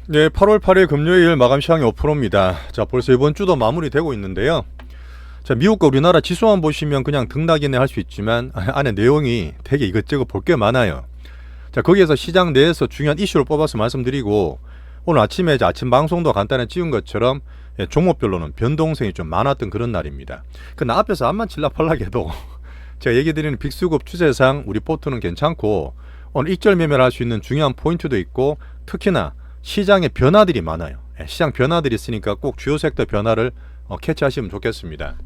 네, 8월 8일 금요일 마감 시황이 5%입니다. 자, 벌써 이번 주도 마무리되고 있는데요. 자, 미국과 우리나라 지수만 보시면 그냥 등락이네 할 수 있지만 안에 내용이 되게 이것저것 볼 게 많아요. 자, 거기에서 시장 내에서 중요한 이슈를 뽑아서 말씀드리고, 오늘 아침에 이제 아침 방송도 간단히 찍은 것처럼 종목별로는 변동성이 좀 많았던 그런 날입니다. 나 앞에서 앞만 칠라팔락해도 제가 얘기 드리는 빅스급 추세상 우리 포트는 괜찮고, 오늘 익절 매매를 할 수 있는 중요한 포인트도 있고, 특히나 시장의 변화들이 많아요. 시장 변화들이 있으니까 꼭 주요 섹터 변화를 캐치하시면 좋겠습니다.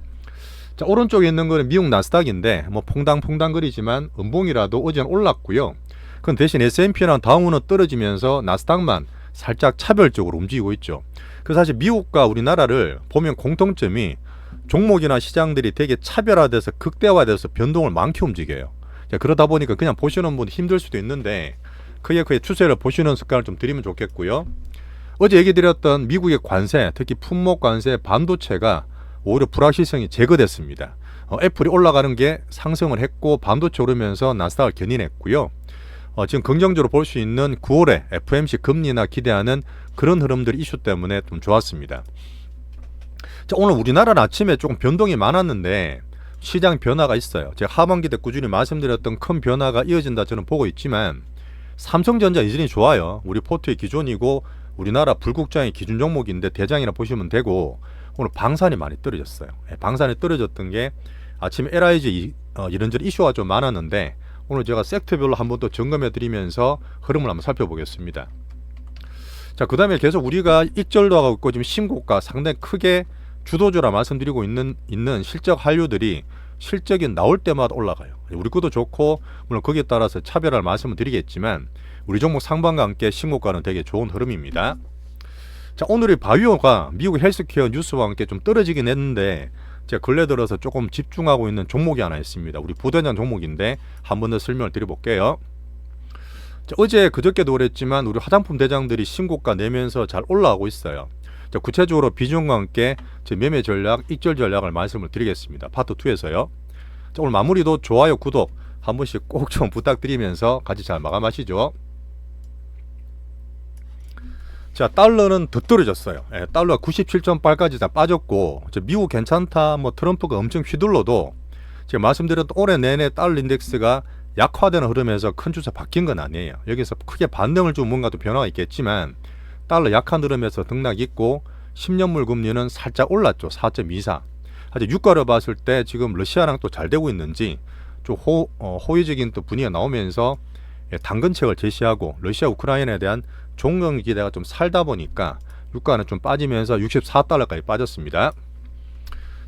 자, 오른쪽에 있는 거는 미국 나스닥인데 뭐 퐁당퐁당거리지만 음봉이라도 어제는 올랐고요. 그건 대신 S&P랑 다우는 떨어지면서 나스닥만 살짝 차별적으로 움직이고 있죠. 그래서 사실 미국과 우리나라를 보면 공통점이 종목이나 시장들이 되게 차별화돼서 극대화돼서 변동을 많게 움직여요. 자, 그러다 보니까 그냥 보시는 분 힘들 수도 있는데 그의 추세를 보시는 습관을 좀 들이면 좋겠고요. 어제 얘기 드렸던 미국의 관세, 특히 품목 관세, 반도체가 오히려 불확실성이 제거됐습니다. 애플이 올라가는 게 상승을 했고 반도체 오르면서 나스닥을 견인했고요. 지금 긍정적으로 볼 수 있는 9월에 FOMC 금리나 기대하는 그런 흐름들 이슈 때문에 좀 좋았습니다. 자, 오늘 우리나라는 아침에 조금 변동이 많았는데 시장 변화가 있어요. 제가 하반기 때 꾸준히 말씀드렸던 큰 변화가 이어진다 저는 보고 있지만 삼성전자 여전히 좋아요. 우리 포트의 기존이고 우리나라 불국장의 기준 종목인데 대장이라 보시면 되고, 오늘 방산이 많이 떨어졌어요. 방산이 떨어졌던 게 아침에 LIG 이런저런 이슈가 좀 많았는데 오늘 제가 섹터별로 한번 또 점검해 드리면서 흐름을 한번 살펴보겠습니다. 자, 그 다음에 계속 우리가 익절도 하고 있고 지금 신고가 상당히 크게 주도주라 말씀드리고 있는 실적 한류들이 실적이 나올 때마다 올라가요. 우리 것도 좋고 물론 거기에 따라서 차별할 말씀을 드리겠지만 우리 종목 상반과 함께 신고가는 되게 좋은 흐름입니다. 자, 오늘의 바이오가 미국 헬스케어 뉴스와 함께 좀 떨어지긴 했는데 제가 근래 들어서 조금 집중하고 있는 종목이 하나 있습니다. 우리 부대장 종목인데 한 번 더 설명을 드려볼게요. 자, 어제 그저께도 그랬지만 우리 화장품 대장들이 신고가 내면서 잘 올라가고 있어요. 자, 구체적으로 비중과 함께 제 매매 전략, 익절 전략을 말씀을 드리겠습니다. 파트 2에서요. 자, 오늘 마무리도 좋아요, 구독 한 번씩 꼭 좀 부탁드리면서 같이 잘 마감하시죠. 자, 달러는 더 떨어졌어요. 달러가 97.8까지 다 빠졌고, 미국 괜찮다, 뭐 트럼프가 엄청 휘둘러도 제가 말씀드렸던 올해 내내 달러 인덱스가 약화되는 흐름에서 큰 추세 바뀐 건 아니에요. 여기서 크게 반등을 좀 뭔가 또 변화가 있겠지만 달러 약한 흐름에서 등락이 있고 10년물 금리는 살짝 올랐죠. 4.24. 하지만 유가를 봤을 때 지금 러시아랑 또 잘 되고 있는지 좀 호의적인 또 분위기가 나오면서 당근책을 제시하고 러시아 우크라이나에 대한 종전 기대가 좀 살다 보니까 유가는 좀 빠지면서 64달러까지 빠졌습니다.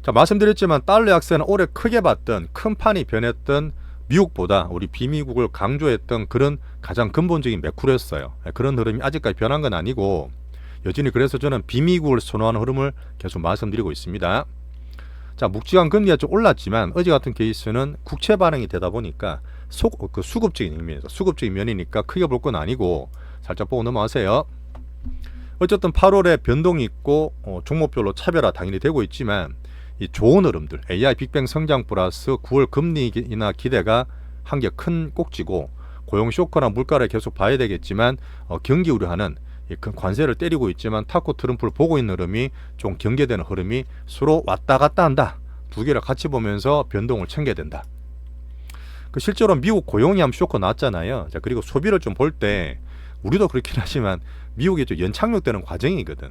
자, 말씀드렸지만 달러 약세는 올해 크게 봤던 큰 판이 변했던 미국보다 우리 비미국을 강조했던 그런 가장 근본적인 매크로였어요. 그런 흐름이 아직까지 변한 건 아니고 여전히 그래서 저는 비미국을 선호하는 흐름을 계속 말씀드리고 있습니다. 자, 묵직한 금리가 좀 올랐지만 어제 같은 케이스는 국채 반응이 되다 보니까 수급적인 의미에서 수급적인 면이니까 크게 볼 건 아니고 살짝 보고 넘어가세요. 어쨌든 8월에 변동이 있고 종목별로 차별화 당연히 되고 있지만 이 좋은 흐름들 AI 빅뱅 성장 플러스 9월 금리나 기대가 한 개 큰 꼭지고 고용 쇼크나 물가를 계속 봐야 되겠지만 경기 우려하는 큰 관세를 때리고 있지만 타코 트럼프를 보고 있는 흐름이 좀 경계되는 흐름이 서로 왔다 갔다 한다. 두 개를 같이 보면서 변동을 챙겨야 된다. 실제로 미국 고용이 한 쇼크 났잖아요. 자, 그리고 소비를 좀 볼 때 우리도 그렇긴 하지만 미국이 좀 연착륙되는 과정이거든.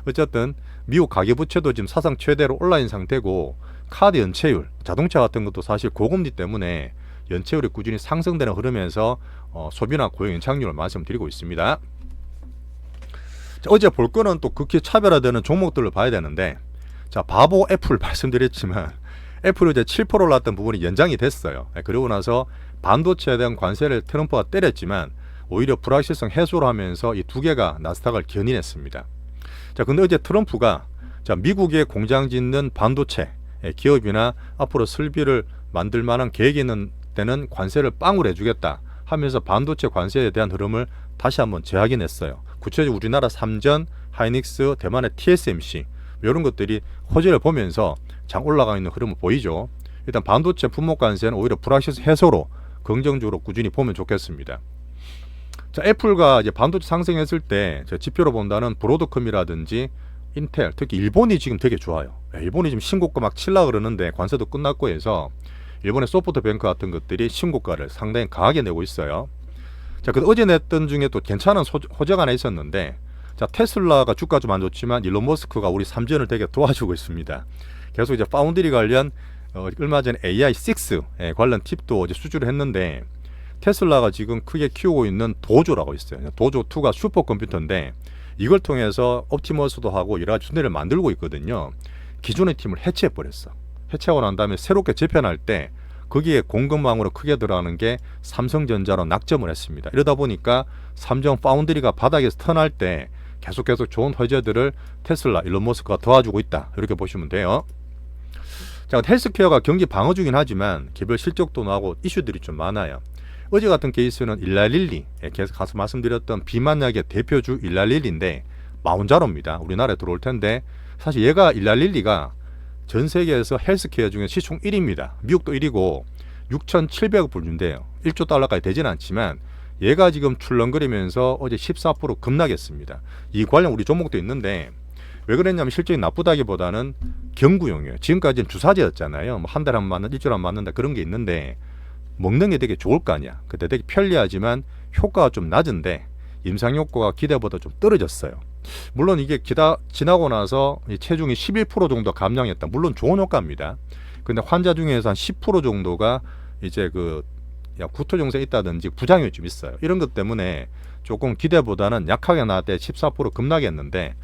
어쨌든 미국 가계부채도 지금 사상 최대로 올라인 상태고 카드 연체율, 자동차 같은 것도 사실 고금리 때문에 연체율이 꾸준히 상승되는 흐름에서 소비나 고용 연착륙을 말씀드리고 있습니다. 자, 어제 볼 거는 또 극히 차별화되는 종목들을 봐야 되는데, 자, 바보 애플 말씀드렸지만 애플이 이제 7% 올랐던 부분이 연장이 됐어요. 그러고 나서 반도체에 대한 관세를 트럼프가 때렸지만 오히려 불확실성 해소를 하면서 이 두 개가 나스닥을 견인했습니다. 자, 근데 어제 트럼프가 미국에 공장 짓는 반도체 기업이나 앞으로 설비를 만들 만한 계획이 있는 때는 관세를 빵으로 해주겠다 하면서 반도체 관세에 대한 흐름을 다시 한번 재확인했어요. 구체적으로 우리나라 삼전, 하이닉스, 대만의 TSMC 이런 것들이 호재를 보면서 장 올라가 있는 흐름을 보이죠. 일단 반도체 품목 관세는 오히려 불확실성 해소로 긍정적으로 꾸준히 보면 좋겠습니다. 자, 애플과 이제 반도체 상승했을 때 지표로 본다는 브로드컴이라든지 인텔, 특히 일본이 지금 되게 좋아요. 일본이 지금 신고가 막 칠라 그러는데 관세도 끝났고 해서 일본의 소프트뱅크 같은 것들이 신고가를 상당히 강하게 내고 있어요. 자, 그 어제 냈던 중에 또 괜찮은 호재가 하나 있었는데, 자, 테슬라가 주가 좀 안 좋지만 일론 머스크가 우리 삼전을 되게 도와주고 있습니다. 계속 이제 파운드리 관련 얼마 전에 AI6 관련 팁도 이제 수주를 했는데, 테슬라가 지금 크게 키우고 있는 도조라고 있어요. 도조2가 슈퍼컴퓨터인데 이걸 통해서 옵티머스도 하고 여러 가지 순위를 만들고 있거든요. 기존의 팀을 해체해버렸어. 해체하고 난 다음에 새롭게 재편할 때 거기에 공급망으로 크게 들어가는 게 삼성전자로 낙점을 했습니다. 이러다 보니까 삼성 파운드리가 바닥에서 턴할 때 계속 좋은 호재들을 테슬라, 일론 머스크가 도와주고 있다. 이렇게 보시면 돼요. 자, 헬스케어가 경기 방어 중이긴 하지만 개별 실적도 나오고 이슈들이 좀 많아요. 어제 같은 케이스는 일라릴리, 계속 가서 말씀드렸던 비만약의 대표주 일라릴리인데 마운자로입니다. 우리나라에 들어올 텐데 사실 얘가 일라릴리가 전 세계에서 헬스케어 중에 시총 1위입니다. 미국도 1위고 6,700억 불 준대요. 1조 달러까지 되지는 않지만 얘가 지금 출렁거리면서 어제 14% 급락했습니다. 이 관련 우리 종목도 있는데 왜 그랬냐면 실적이 나쁘다기보다는 경구용이에요. 지금까지는 주사제였잖아요. 뭐 한 달에 한 번 맞는, 일주일에 한 번 맞는다 그런 게 있는데 먹는 게 되게 좋을 거 아니야. 그때 되게 편리하지만 효과가 좀 낮은데 임상 효과가 기대보다 좀 떨어졌어요. 물론 이게 지나고 나서 체중이 11% 정도 감량했다. 물론 좋은 효과입니다. 근데 환자 중에서 한 10% 정도가 이제 그 구토 증세가 있다든지 부작용이 좀 있어요. 이런 것 때문에 조금 기대보다는 약하게 나왔대 14% 급락했는데,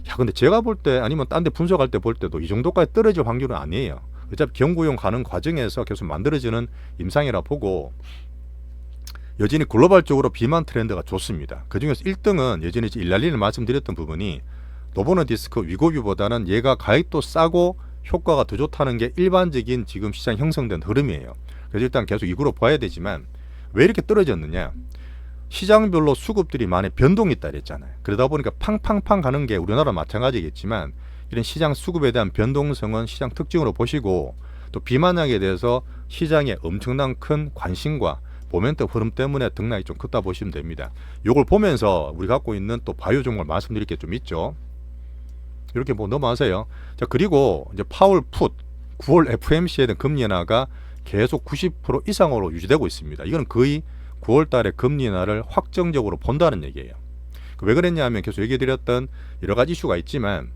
야 근데 제가 볼 때 아니면 딴 데 분석할 때 볼 때도 이 정도까지 떨어질 확률은 아니에요. 어차피 경구용 가는 과정에서 계속 만들어지는 임상이라 보고 여전히 글로벌적으로 비만 트렌드가 좋습니다. 그중에서 1등은 여전히 일랄리를 말씀드렸던 부분이 노보노디스크 위고비보다는 얘가 가격도 싸고 효과가 더 좋다는 게 일반적인 지금 시장 형성된 흐름이에요. 그래서 일단 계속 이 그룹 봐야 되지만 왜 이렇게 떨어졌느냐, 시장별로 수급들이 많이 변동이 있다 그랬잖아요. 그러다 보니까 팡팡팡 가는 게 우리나라 마찬가지겠지만 이런 시장 수급에 대한 변동성은 시장 특징으로 보시고, 또 비만약에 대해서 시장에 엄청난 큰 관심과 모멘텀 흐름 때문에 등락이 좀 컸다 보시면 됩니다. 이걸 보면서 우리 갖고 있는 또 바이오 종목을 말씀드릴 게 좀 있죠. 이렇게 뭐 넘어가세요. 자, 그리고 이제 파월 풋 9월 FMC에 대한 금리 인하가 계속 90% 이상으로 유지되고 있습니다. 이건 거의 9월 달에 금리 인하를 확정적으로 본다는 얘기예요. 왜 그랬냐면 계속 얘기드렸던 여러 가지 이슈가 있지만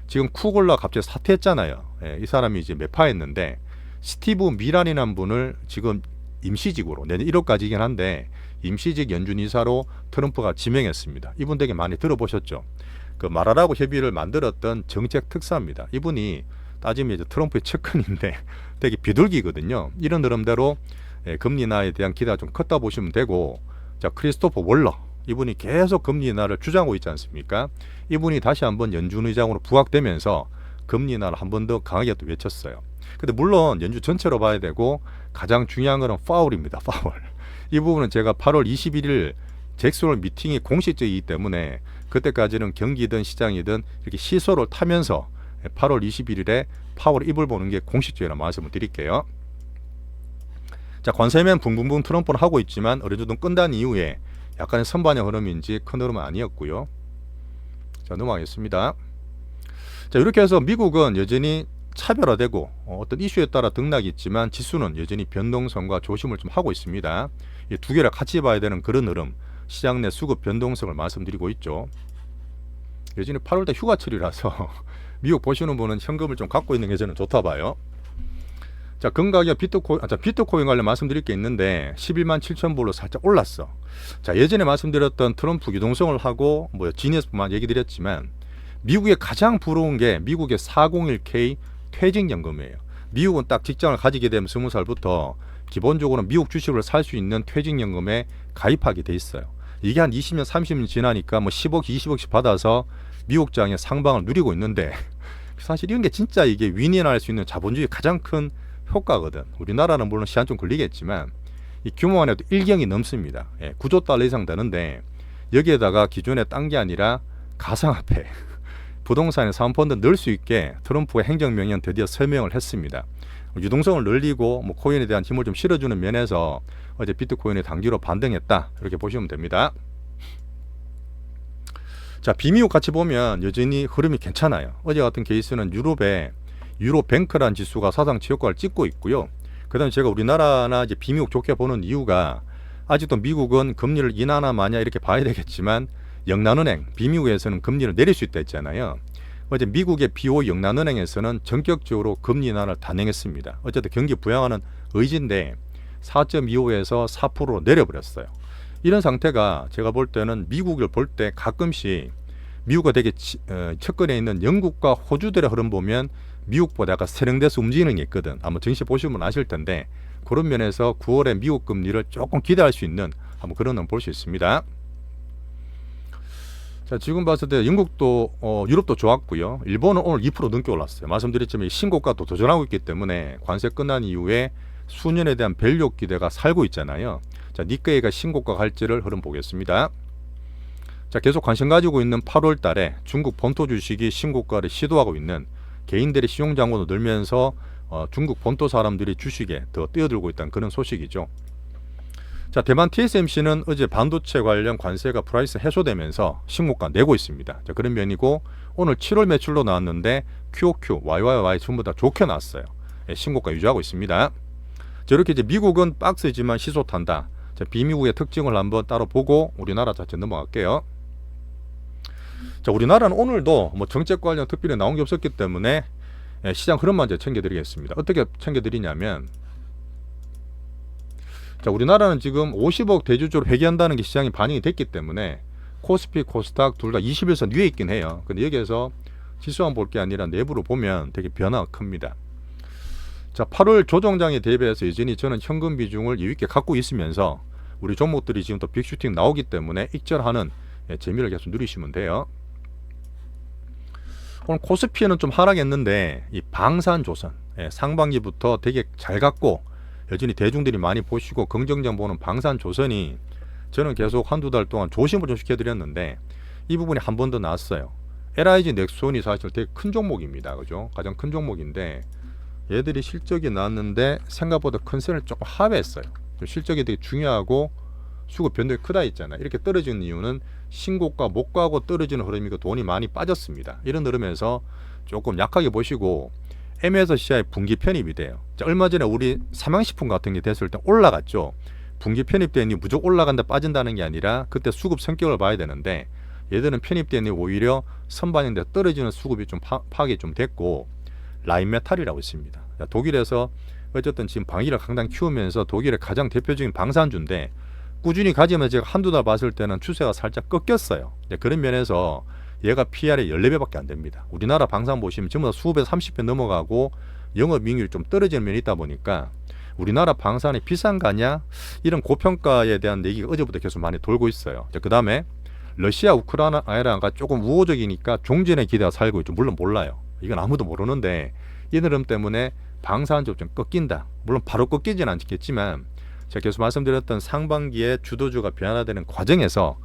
지금 쿠글라 갑자기 사퇴했잖아요. 이 사람이 이제 매파했는데 스티브 미란이라는 분을 지금 임시직으로 내년 1월까지이긴 한데 임시직 연준 이사로 트럼프가 지명했습니다. 이분 되게 많이 들어보셨죠. 그 말하라고 협의를 만들었던 정책 특사입니다. 이분이 따지면 이제 트럼프의 측근인데 되게 비둘기거든요. 이런 흐름대로 금리 인하에 대한 기대가 좀 컸다 보시면 되고, 자, 크리스토퍼 월러 이분이 계속 금리 인하를 주장하고 있지 않습니까? 이분이 다시 한번 연준 의장으로 부각되면서 금리 인하를 한 번 더 강하게 또 외쳤어요. 근데 물론 연준 전체로 봐야 되고 가장 중요한 것은 파월입니다. 파월. 이 부분은 제가 8월 21일 잭스홀 미팅이 공식적이기 때문에 그때까지는 경기든 시장이든 이렇게 시소를 타면서 8월 21일에 파월 입을 보는 게 공식적이라는 말씀을 드릴게요. 자, 관세면 붕붕붕 트럼프는 하고 있지만 어느 정도 끝난 이후에 약간의 선반영 흐름인지 큰 흐름은 아니었고요. 자, 넘어가겠습니다. 자, 이렇게 해서 미국은 여전히 차별화되고 어떤 이슈에 따라 등락이 있지만 지수는 여전히 변동성과 조심을 좀 하고 있습니다. 이 두 개를 같이 봐야 되는 그런 흐름, 시장 내 수급 변동성을 말씀드리고 있죠. 여전히 8월달 휴가철이라서 미국 보시는 분은 현금을 좀 갖고 있는 게 저는 좋다 봐요. 자, 금가격 비트코인 관련 말씀드릴 게 있는데 11만 7천 불로 살짝 올랐어. 자, 예전에 말씀드렸던 트럼프 유동성을 하고 뭐 지니어스만 얘기 드렸지만 미국에 가장 부러운 게 미국의 401k 퇴직연금이에요. 미국은 딱 직장을 가지게 되면 20살부터 기본적으로 미국 주식을 살 수 있는 퇴직연금에 가입하게 돼 있어요. 이게 한 20년 30년 지나니까 뭐 10억 20억씩 받아서 미국장의 상방을 누리고 있는데 사실 이런 게 진짜 이게 윈윈할 수 있는 자본주의 가장 큰 효과거든. 우리나라는 물론 시간 좀 걸리겠지만 이 규모만 해도 1경이 넘습니다. 9조 달러 이상 되는데 여기에다가 기존에 딴 게 아니라 가상화폐 부동산에 사모펀드 넣을 수 있게 트럼프가 행정명령 드디어 서명을 했습니다. 유동성을 늘리고 뭐 코인에 대한 힘을 좀 실어주는 면에서 어제 비트코인이 단기로 반등했다, 이렇게 보시면 됩니다. 자, 비미국 같이 보면 여전히 흐름이 괜찮아요. 어제 같은 케이스는 유럽의 유로뱅크라는 지수가 사상치 효과를 찍고 있고요. 그 다음에 제가 우리나라나 이제 비미국 좋게 보는 이유가, 아직도 미국은 금리를 인하나 마냐 이렇게 봐야 되겠지만 영란은행, 비미국에서는 금리를 내릴 수 있다 했잖아요. 어제 미국의 BOE 영란은행에서는 전격적으로 금리 인하를 단행했습니다. 어쨌든 경기 부양하는 의지인데 4.25에서 4%로 내려버렸어요. 이런 상태가 제가 볼 때는 미국을 볼 때 가끔씩 미국과 되게 측근에 있는 영국과 호주들의 흐름 보면 미국보다 약간 세련돼서 움직이는 게 있거든. 아마 증시 보시면 아실 텐데, 그런 면에서 9월에 미국 금리를 조금 기대할 수 있는 한번 그런 건 볼 수 있습니다. 자, 지금 봤을 때 영국도 유럽도 좋았고요. 일본은 오늘 2% 넘게 올랐어요. 말씀드렸지만 신고가도 도전하고 있기 때문에 관세 끝난 이후에 수년에 대한 밸류 기대가 살고 있잖아요. 자, 니케이가 신고가 갈지를 흐름 보겠습니다. 자, 계속 관심 가지고 있는 8월 달에 중국 본토 주식이 신고가를 시도하고 있는, 개인들의 시용 잔고도 늘면서 중국 본토 사람들이 주식에 더 뛰어들고 있다는 그런 소식이죠. 자, 대만 TSMC는 어제 반도체 관련 관세가 프라이스 해소되면서 신고가 내고 있습니다. 자, 그런 면이고, 오늘 7월 매출로 나왔는데 QOQ, YYY 전부 다 좋게 나왔어요. 예, 신고가 유지하고 있습니다. 저렇게 이제 미국은 박스지만 시소탄다. 자, 비미국의 특징을 한번 따로 보고 우리나라 자체 넘어갈게요. 자, 우리나라는 오늘도 뭐 정책 관련 특별히 나온 게 없었기 때문에 시장 흐름만 이제 챙겨드리겠습니다. 어떻게 챙겨드리냐면, 자, 우리나라는 지금 50억 대주주로 회귀한다는 게 시장이 반영이 됐기 때문에 코스피, 코스닥 둘 다 21선 위에 있긴 해요. 근데 여기에서 지수만 볼 게 아니라 내부로 보면 되게 변화가 큽니다. 자, 8월 조정장에 대비해서 여전히 저는 현금 비중을 여유있게 갖고 있으면서 우리 종목들이 지금 또 빅슈팅 나오기 때문에 익절하는 재미를 계속 누리시면 돼요. 오늘 코스피는 좀 하락했는데 이 방산조선 상반기부터 되게 잘 갔고 여전히 대중들이 많이 보시고 긍정적 보는 방산조선이 저는 계속 한두 달 동안 조심을 좀 시켜드렸는데 이 부분이 한 번 더 나왔어요. LIG 넥손이 사실 되게 큰 종목입니다. 그죠? 가장 큰 종목인데 얘들이 실적이 나왔는데 생각보다 컨센을 조금 하회했어요. 실적이 되게 중요하고 수급 변동이 크다 했잖아요. 이렇게 떨어지는 이유는 신고가 못 가고 떨어지는 흐름이고 돈이 많이 빠졌습니다. 이런 흐름에서 조금 약하게 보시고 MSCI 분기 편입이 돼요. 자, 얼마 전에 우리 삼양식품 같은 게 됐을 때 올라갔죠. 분기 편입되니 무조건 올라간다 빠진다는 게 아니라 그때 수급 성격을 봐야 되는데 얘들은 편입되니 오히려 선반영돼 떨어지는 수급이 좀 파악이 좀 됐고, 라인메탈이라고 있습니다. 자, 독일에서 어쨌든 지금 방위를 강당 키우면서 독일의 가장 대표적인 방산주인데 꾸준히 가지면 제가 한두 달 봤을 때는 추세가 살짝 꺾였어요. 그런 면에서 얘가 PR이 14배밖에 안 됩니다. 우리나라 방산 보시면 전부 다 수업에 30배 넘어가고 영업이익률이 좀 떨어지는 면이 있다 보니까 우리나라 방산이 비싼 거냐, 이런 고평가에 대한 얘기가 어제부터 계속 많이 돌고 있어요. 그 다음에 러시아 우크라이나가 조금 우호적이니까 종전의 기대가 살고 있죠. 물론 몰라요. 이건 아무도 모르는데 이 흐름 때문에 방산주 좀 꺾인다. 물론 바로 꺾이지는 않겠지만 제가 계속 말씀드렸던 상반기에 주도주가 변화되는 과정에서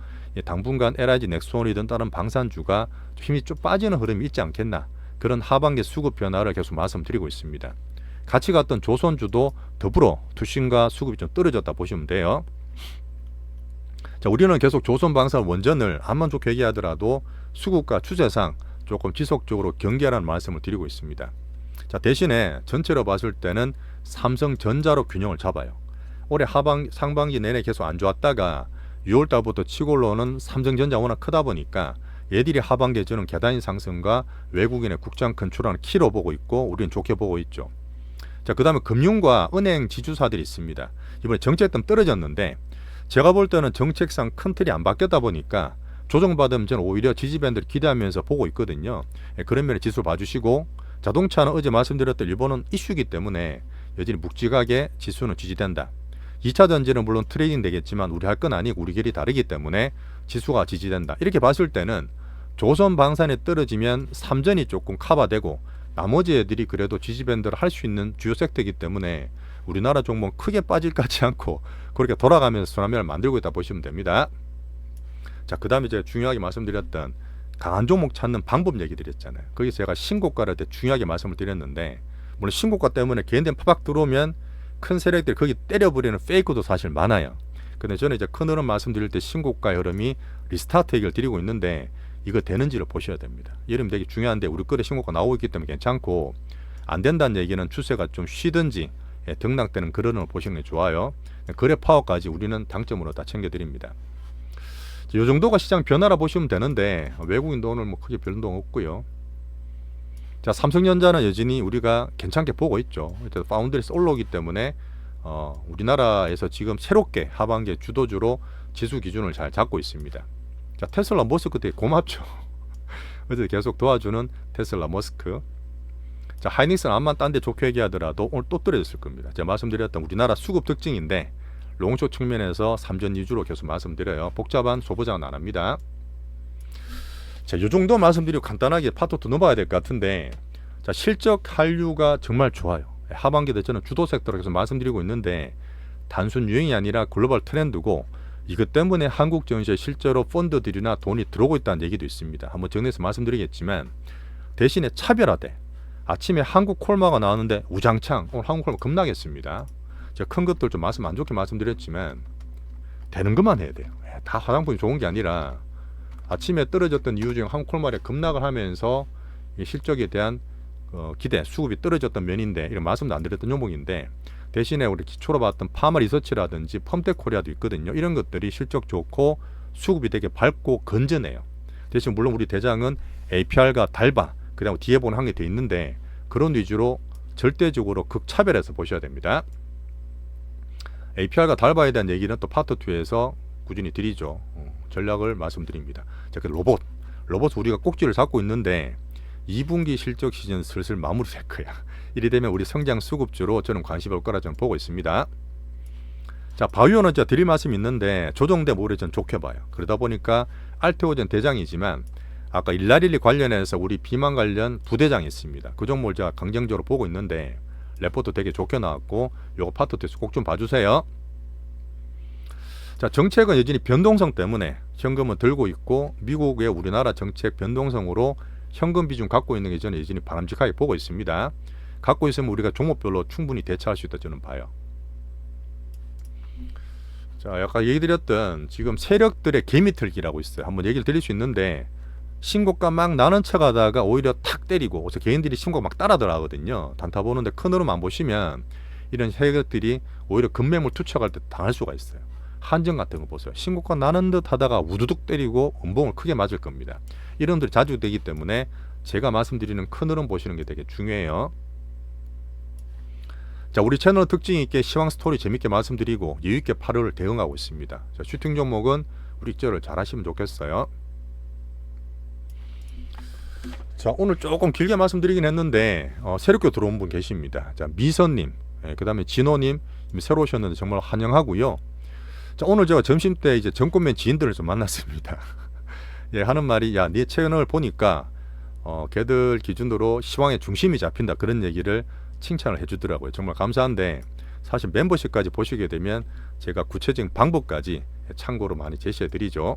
당분간 LIG 넥스원이든 다른 방산주가 힘이 좀 빠지는 흐름이 있지 않겠나, 그런 하반기 수급 변화를 계속 말씀드리고 있습니다. 같이 갔던 조선주도 더불어 투신과 수급이 좀 떨어졌다 보시면 돼요. 자, 우리는 계속 조선방산 원전을 암만 좋게 얘기하더라도 수급과 추세상 조금 지속적으로 경계하라는 말씀을 드리고 있습니다. 자, 대신에 전체로 봤을 때는 삼성전자로 균형을 잡아요. 올해 상반기 내내 계속 안 좋았다가 6월달부터 치고 올라오는 삼성전자 워낙 크다 보니까 얘들이 하반기에 저는 계단인 상승과 외국인의 국장 컨트롤하는 키로 보고 있고 우리는 좋게 보고 있죠. 자, 그 다음에 금융과 은행 지주사들이 있습니다. 이번에 정책 때문에 떨어졌는데 제가 볼 때는 정책상 큰 틀이 안 바뀌었다 보니까 조정받으면 저는 오히려 지지밴드를 기대하면서 보고 있거든요. 그런 면에 지수를 봐주시고, 자동차는 어제 말씀드렸던 일본은 이슈이기 때문에 여전히 묵직하게 지수는 지지된다. 2차 전지는 물론 트레이딩 되겠지만 우리 할 건 아니고 우리 길이 다르기 때문에 지수가 지지된다. 이렇게 봤을 때는 조선 방산이 떨어지면 삼전이 조금 커버되고 나머지 애들이 그래도 지지밴드를 할 수 있는 주요 섹터이기 때문에 우리나라 종목 크게 빠질 것 같지 않고 그렇게 돌아가면서 순환매를 만들고 있다 보시면 됩니다. 자, 그 다음에 제가 중요하게 말씀드렸던 강한 종목 찾는 방법 얘기 드렸잖아요. 거기서 제가 신고가를 때 중요하게 말씀을 드렸는데 물론 신고가 때문에 개인된 파박 들어오면 큰 세력들이 거기 때려버리는 페이크도 사실 많아요. 근데 저는 이제 큰 흐름 말씀드릴 때 신고가 흐름이 리스타트 얘기를 드리고 있는데 이거 되는지를 보셔야 됩니다. 이름 되게 중요한데 우리 거래 신고가 나오고 있기 때문에 괜찮고, 안 된다는 얘기는 추세가 좀 쉬든지 등락되는 그런 걸 보시는 게 좋아요. 거래 파워까지 우리는 당점으로 다 챙겨드립니다. 이 정도가 시장 변화라 보시면 되는데 외국인도 오늘 뭐 크게 변동 없고요. 자, 삼성전자는 여전히 우리가 괜찮게 보고 있죠. 파운드에서 올라오기 때문에 우리나라에서 지금 새롭게 하반기에 주도주로 지수 기준을 잘 잡고 있습니다. 자, 테슬라 머스크 되게 고맙죠. 어제 계속 도와주는 테슬라 머스크. 자, 하이닉스는 암만 딴 데 좋게 얘기하더라도 오늘 또 떨어졌을 겁니다. 제가 말씀드렸던 우리나라 수급 특징인데 롱숏 측면에서 3전 2주로 계속 말씀드려요. 복잡한 소보장은 안 합니다. 자, 이 정도 말씀드리고 간단하게 파토도 넘어가야 될 것 같은데, 자, 실적 한류가 정말 좋아요. 하반기 대처는 주도 섹터로 계속 말씀드리고 있는데 단순 유행이 아니라 글로벌 트렌드고, 이것 때문에 한국 증시에 실제로 펀드들이나 돈이 들어오고 있다는 얘기도 있습니다. 한번 정리해서 말씀드리겠지만, 대신에 차별화돼. 아침에 한국 콜마가 나왔는데 우장창 오늘 한국 콜마 급락했습니다. 제가 큰 것들 좀 말씀 안 좋게 말씀드렸지만 되는 것만 해야 돼요. 다 화장품이 좋은 게 아니라 아침에 떨어졌던 이유 중에 한국 콜마가 급락을 하면서 실적에 대한 기대, 수급이 떨어졌던 면인데, 이런 말씀도 안 드렸던 종목인데, 대신에 우리 기초로 봤던 파마 리서치라든지 펌텍 코리아도 있거든요. 이런 것들이 실적 좋고 수급이 되게 밝고 건전해요. 대신 물론 우리 대장은 APR과 달바, 그 다음 뒤에 보는 한 개 돼 있는데 그런 위주로 절대적으로 극차별해서 보셔야 됩니다. APR과 달바에 대한 얘기는 또 파트 2에서 꾸준히 드리죠. 전략을 말씀드립니다. 자, 그 로봇 우리가 꼭지를 잡고 있는데 2분기 실적 시즌 슬슬 마무리될 거야. 이리 되면 우리 성장 수급주로 저는 관심이 올 거라 저는 보고 있습니다. 자, 바이오는 제가 드릴 말씀이 있는데 조정대 모레 전 좋게 봐요. 그러다 보니까 알테오젠 대장이지만 아까 일라릴리 관련해서 우리 비만 관련 부대장이 있습니다. 그 종목을 제가 강정적으로 보고 있는데 레포트 되게 좋게 나왔고 요거 파트 테스트 꼭 좀 봐주세요. 자, 정책은 여전히 변동성 때문에 현금은 들고 있고 미국의 우리나라 정책 변동성으로 현금 비중 갖고 있는 게 저는 여전히 바람직하게 보고 있습니다. 갖고 있으면 우리가 종목별로 충분히 대처할 수 있다 저는 봐요. 자, 아까 얘기 드렸던 지금 세력들의 개미털기라고 있어요. 한번 얘기를 드릴 수 있는데 신고가 막 나는 척 하다가 오히려 탁 때리고, 그래서 개인들이 신고 막 따라 들어가거든요. 단타 보는데 큰 흐름만 보시면 이런 세력들이 오히려 급매물 투척할 때 당할 수가 있어요. 한정 같은 거 보세요. 신고가 나는 듯 하다가 우두둑 때리고 음봉을 크게 맞을 겁니다. 이런 것들이 자주 되기 때문에 제가 말씀드리는 큰 흐름 보시는 게 되게 중요해요. 자, 우리 채널 특징 있게 시황 스토리 재밌게 말씀드리고 여유있게 8월을 대응하고 있습니다. 자, 슈팅 종목은 우리 입절을 잘 하시면 좋겠어요. 자, 오늘 조금 길게 말씀드리긴 했는데 새롭게 들어온 분 계십니다. 자, 미선님, 그 다음에 진호님 새로 오셨는데 정말 환영하고요. 자, 오늘 제가 점심때 이제 정권맨 지인들을 좀 만났습니다. 예, 하는 말이, 야, 네 채널을 보니까 걔들 기준으로 시황의 중심이 잡힌다, 그런 얘기를 칭찬을 해주더라고요. 정말 감사한데 사실 멤버십까지 보시게 되면 제가 구체적인 방법까지 참고로 많이 제시해드리죠.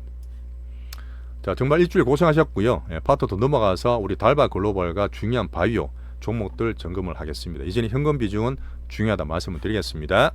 자, 정말 일주일 고생하셨고요. 파트 더 넘어가서 우리 달바 글로벌과 중요한 바이오 종목들 점검을 하겠습니다. 이제는 현금 비중은 중요하다 말씀을 드리겠습니다.